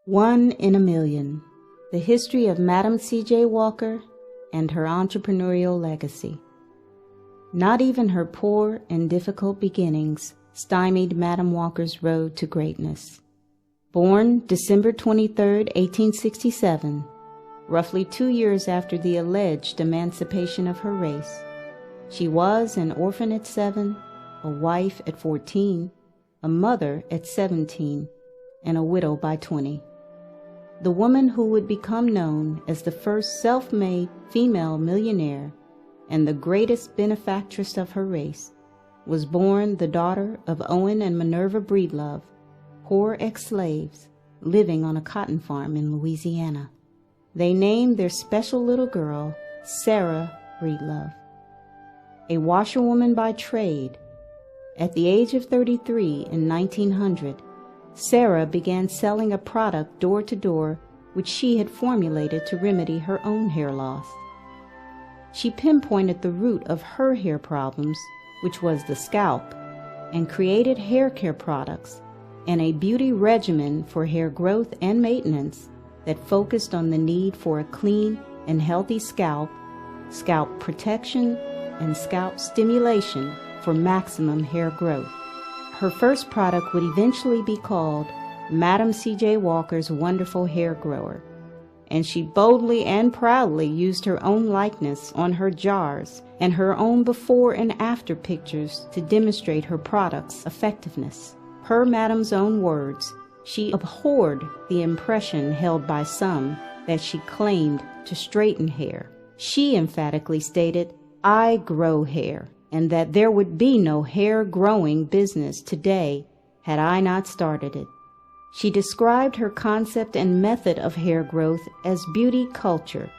One in a Million, the history of Madam C.J. Walker and her entrepreneurial legacy. Not even her poor and difficult beginnings stymied Madam Walker's road to greatness. Born December 23, 1867, roughly 2 years after the alleged emancipation of her race, she was an orphan at 7, a wife at 14, a mother at 17, and a widow by 20. The woman who would become known as the first self-made female millionaire and the greatest benefactress of her race was born the daughter of Owen and Minerva Breedlove, poor ex-slaves living on a cotton farm in Louisiana. They named their special little girl Sarah Breedlove. A washerwoman by trade, at the age of 33 in 1900, Sarah began selling a product door to door which she had formulated to remedy her own hair loss. She pinpointed the root of her hair problems, which was the scalp, and created hair care products and a beauty regimen for hair growth and maintenance that focused on the need for a clean and healthy scalp, scalp protection, and scalp stimulation for maximum hair growth. Her first product would eventually be called Madam C.J. Walker's Wonderful Hair Grower, and she boldly and proudly used her own likeness on her jars and her own before and after pictures to demonstrate her product's effectiveness. Per Madam's own words, she abhorred the impression held by some that she claimed to straighten hair. She emphatically stated, "I grow hair," and that there would be no hair-growing business today had I not started it. She described her concept and method of hair growth as beauty culture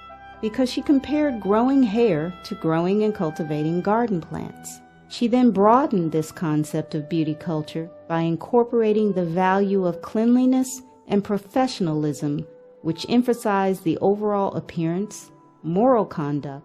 because she compared growing hair to growing and cultivating garden plants. She then broadened this concept of beauty culture by incorporating the value of cleanliness and professionalism, which emphasized the overall appearance, moral conduct,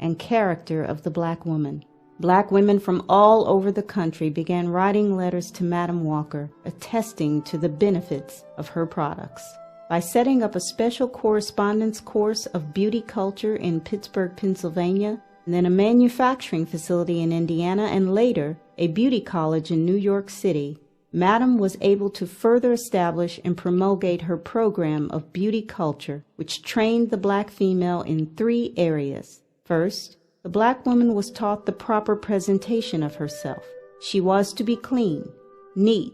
and character of the black woman. Black women from all over the country began writing letters to Madam Walker attesting to the benefits of her products. By setting up a special correspondence course of beauty culture in Pittsburgh, Pennsylvania, and then a manufacturing facility in Indiana, and later a beauty college in New York City, Madam was able to further establish and promulgate her program of beauty culture, which trained the black female in 3 areas. First, the black woman was taught the proper presentation of herself. She was to be clean, neat,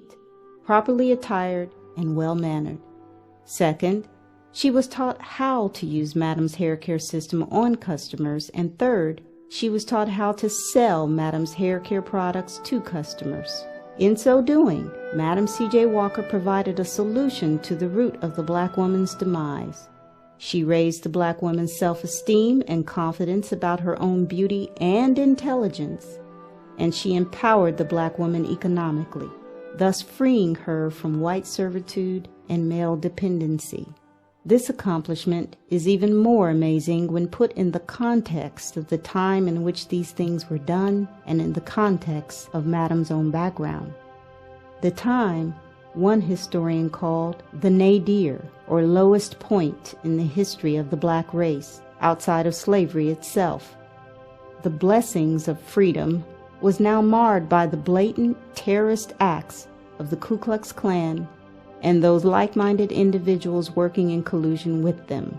properly attired, and well-mannered. Second, she was taught how to use Madam's hair care system on customers. And third, she was taught how to sell Madam's hair care products to customers. In so doing, Madam C.J. Walker provided a solution to the root of the black woman's demise. She raised the black woman's self-esteem and confidence about her own beauty and intelligence, and she empowered the black woman economically, thus freeing her from white servitude and male dependency. This accomplishment is even more amazing when put in the context of the time in which these things were done and in the context of Madam's own background. The time one historian called the nadir, or lowest point in the history of the black race, outside of slavery itself. The blessings of freedom was now marred by the blatant terrorist acts of the Ku Klux Klan and those like-minded individuals working in collusion with them.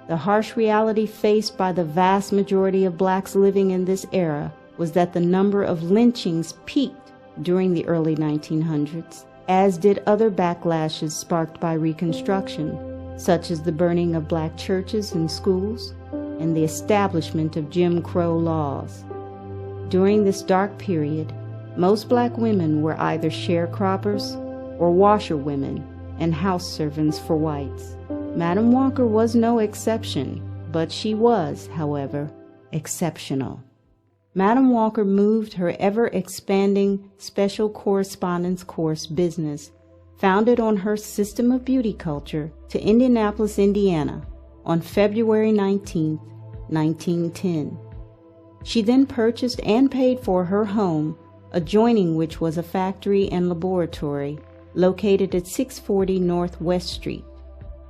The harsh reality faced by the vast majority of blacks living in this era was that the number of lynchings peaked during the early 1900s, as did other backlashes sparked by Reconstruction, such as the burning of black churches and schools and the establishment of Jim Crow laws. During this dark period, most black women were either sharecroppers or washerwomen and house servants for whites. Madam Walker was no exception, but she was, however, exceptional. Madam Walker moved her ever-expanding special correspondence course business, founded on her system of beauty culture, to Indianapolis, Indiana, on February 19, 1910. She then purchased and paid for her home, adjoining which was a factory and laboratory, located at 640 North West Street.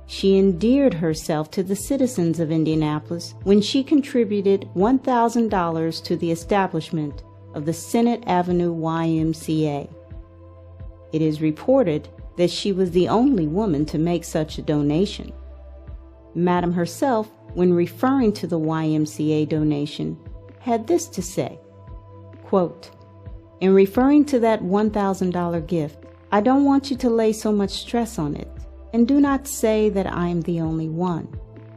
She endeared herself to the citizens of Indianapolis when she contributed $1,000 to the establishment of the Senate Avenue YMCA. It is reported that she was the only woman to make such a donation. Madam herself, when referring to the YMCA donation, had this to say, quote, "In referring to that $1,000 gift, I don't want you to lay so much stress on it, and do not say that I am the only one.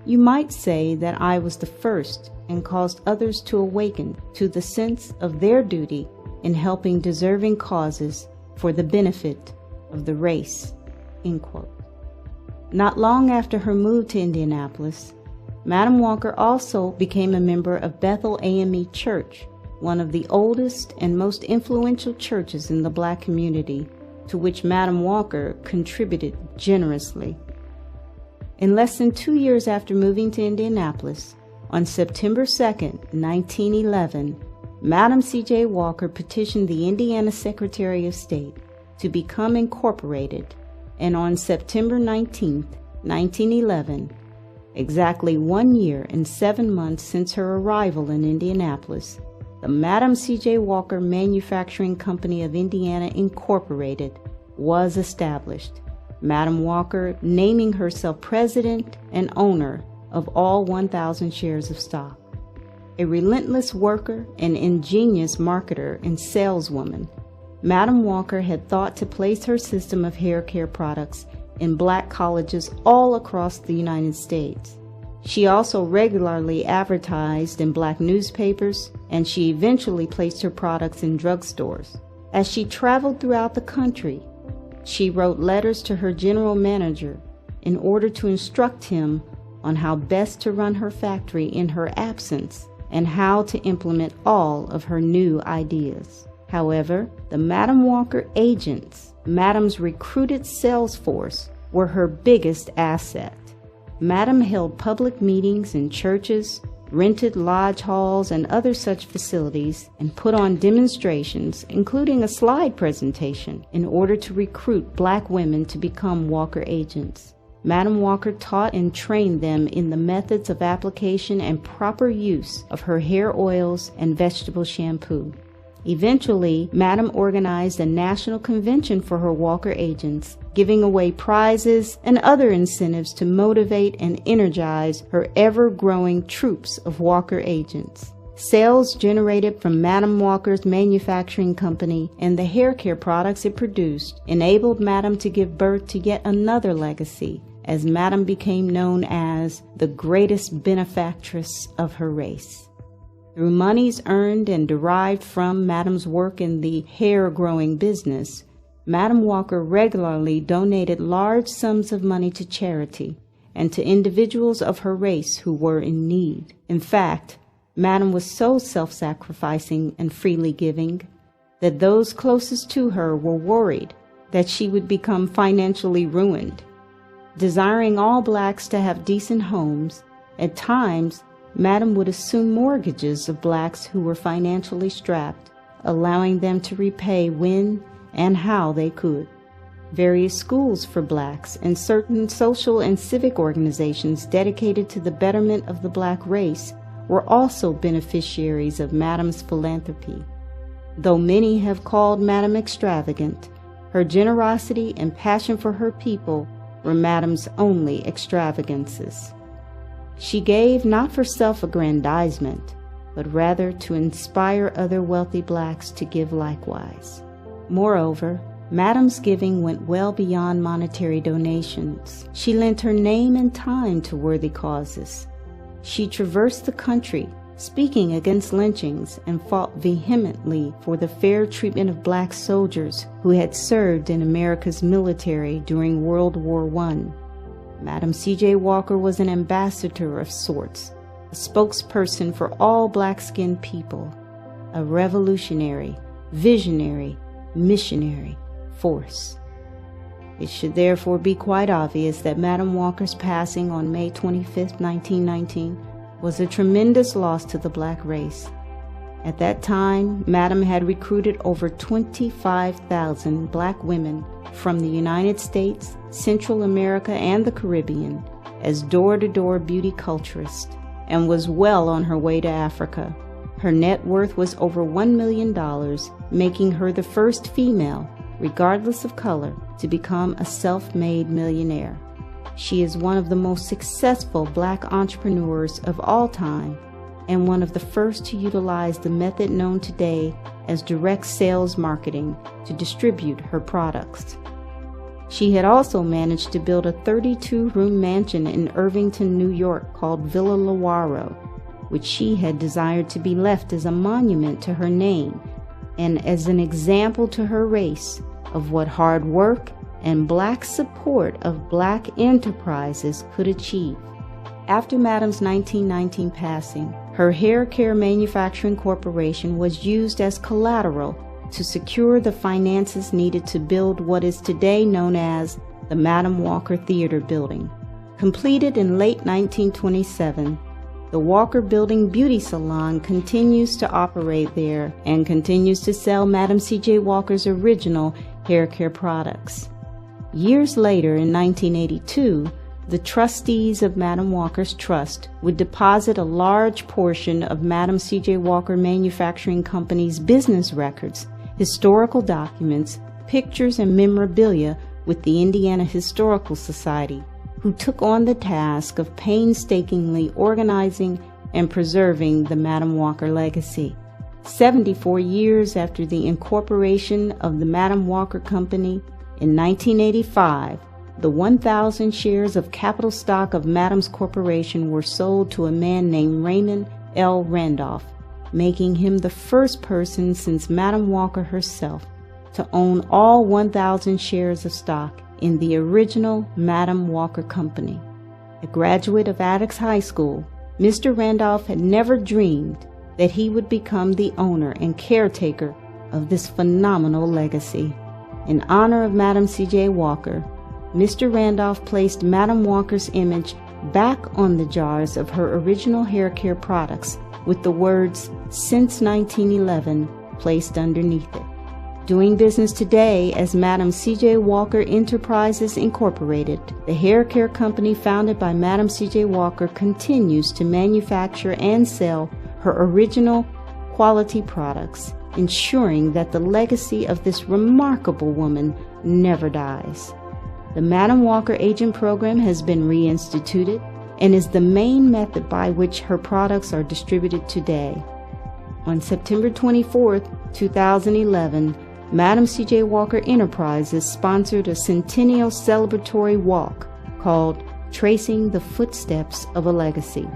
You might say that I was the first and caused others to awaken to the sense of their duty in helping deserving causes for the benefit of the race." End quote. Not long after her move to Indianapolis, Madam Walker also became a member of Bethel AME Church, one of the oldest and most influential churches in the Black community, to which Madam Walker contributed generously. In less than 2 years after moving to Indianapolis, on September 2, 1911, Madam C.J. Walker petitioned the Indiana Secretary of State to become incorporated, and on September 19, 1911, exactly 1 year and 7 months since her arrival in Indianapolis, the Madam C.J. Walker Manufacturing Company of Indiana Incorporated was established, Madam Walker naming herself president and owner of all 1,000 shares of stock. A relentless worker and ingenious marketer and saleswoman, Madam Walker had thought to place her system of hair care products in Black colleges all across the United States. She also regularly advertised in Black newspapers, and she eventually placed her products in drugstores. As she traveled throughout the country, she wrote letters to her general manager in order to instruct him on how best to run her factory in her absence and how to implement all of her new ideas. However, the Madam Walker agents, Madam's recruited sales force, were her biggest asset. Madam held public meetings in churches, rented lodge halls and other such facilities, and put on demonstrations, including a slide presentation, in order to recruit Black women to become Walker agents. Madam Walker taught and trained them in the methods of application and proper use of her hair oils and vegetable shampoo. Eventually, Madam organized a national convention for her Walker agents, giving away prizes and other incentives to motivate and energize her ever-growing troops of Walker agents. Sales generated from Madam Walker's manufacturing company and the hair care products it produced enabled Madam to give birth to yet another legacy, as Madam became known as the greatest benefactress of her race. Through monies earned and derived from Madam's work in the hair-growing business, Madam Walker regularly donated large sums of money to charity and to individuals of her race who were in need. In fact, Madam was so self-sacrificing and freely giving that those closest to her were worried that she would become financially ruined. Desiring all Blacks to have decent homes, at times Madam would assume mortgages of Blacks who were financially strapped, allowing them to repay when and how they could. Various schools for Blacks and certain social and civic organizations dedicated to the betterment of the Black race were also beneficiaries of Madam's philanthropy. Though many have called Madam extravagant, her generosity and passion for her people were Madam's only extravagances. She gave not for self-aggrandizement, but rather to inspire other wealthy Blacks to give likewise. Moreover, Madam's giving went well beyond monetary donations. She lent her name and time to worthy causes. She traversed the country, speaking against lynchings, and fought vehemently for the fair treatment of Black soldiers who had served in America's military during World War I. Madam C.J. Walker was an ambassador of sorts, a spokesperson for all Black-skinned people, a revolutionary, visionary, missionary force. It should therefore be quite obvious that Madam Walker's passing on May 25, 1919, was a tremendous loss to the Black race. At that time, Madam had recruited over 25,000 black women from the United States, Central America, and the Caribbean as door-to-door beauty culturist, and was well on her way to Africa. Her net worth was over $1 million, making her the first female, regardless of color, to become a self-made millionaire. She is one of the most successful black entrepreneurs of all time, and one of the first to utilize the method known today as direct sales marketing to distribute her products. She had also managed to build a 32-room mansion in Irvington, New York called Villa Lawaro, which she had desired to be left as a monument to her name and as an example to her race of what hard work and black support of black enterprises could achieve. After Madam's 1919 passing, her hair care manufacturing corporation was used as collateral to secure the finances needed to build what is today known as the Madam Walker Theater Building. Completed in late 1927, the Walker Building Beauty Salon continues to operate there and continues to sell Madam C.J. Walker's original hair care products. Years later, in 1982, the trustees of Madam Walker's Trust would deposit a large portion of Madam C.J. Walker Manufacturing Company's business records, historical documents, pictures, and memorabilia with the Indiana Historical Society, who took on the task of painstakingly organizing and preserving the Madam Walker legacy. 74 years after the incorporation of the Madam Walker Company, in 1985, the 1,000 shares of capital stock of Madam's Corporation were sold to a man named Raymond L. Randolph, making him the first person since Madam Walker herself to own all 1,000 shares of stock in the original Madam Walker Company. A graduate of Attucks High School, Mr. Randolph had never dreamed that he would become the owner and caretaker of this phenomenal legacy. In honor of Madam C.J. Walker, Mr. Randolph placed Madam Walker's image back on the jars of her original hair care products with the words "Since 1911" placed underneath it. Doing business today as Madam C.J. Walker Enterprises Incorporated, the hair care company founded by Madam C.J. Walker continues to manufacture and sell her original quality products, ensuring that the legacy of this remarkable woman never dies. The Madam Walker Agent Program has been reinstituted and is the main method by which her products are distributed today. On September 24, 2011, Madam C.J. Walker Enterprises sponsored a centennial celebratory walk called Tracing the Footsteps of a Legacy.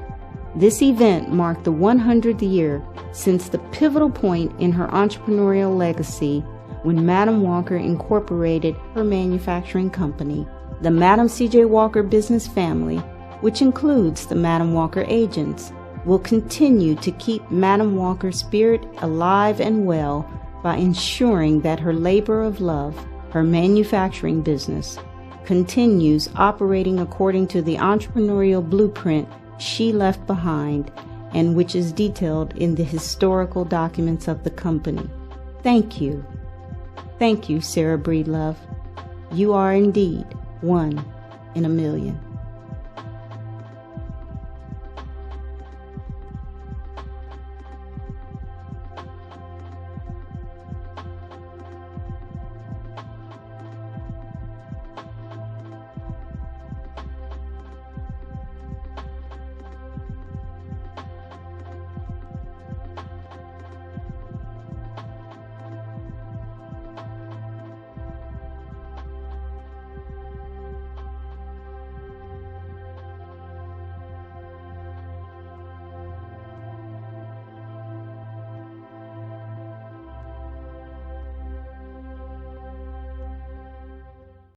This event marked the 100th year since the pivotal point in her entrepreneurial legacy when Madam Walker incorporated her manufacturing company, the Madam C.J. Walker business family, which includes the Madam Walker agents, will continue to keep Madam Walker's spirit alive and well by ensuring that her labor of love, her manufacturing business, continues operating according to the entrepreneurial blueprint she left behind and which is detailed in the historical documents of the company. Thank you. Thank you, Sarah Breedlove. You are indeed one in a million.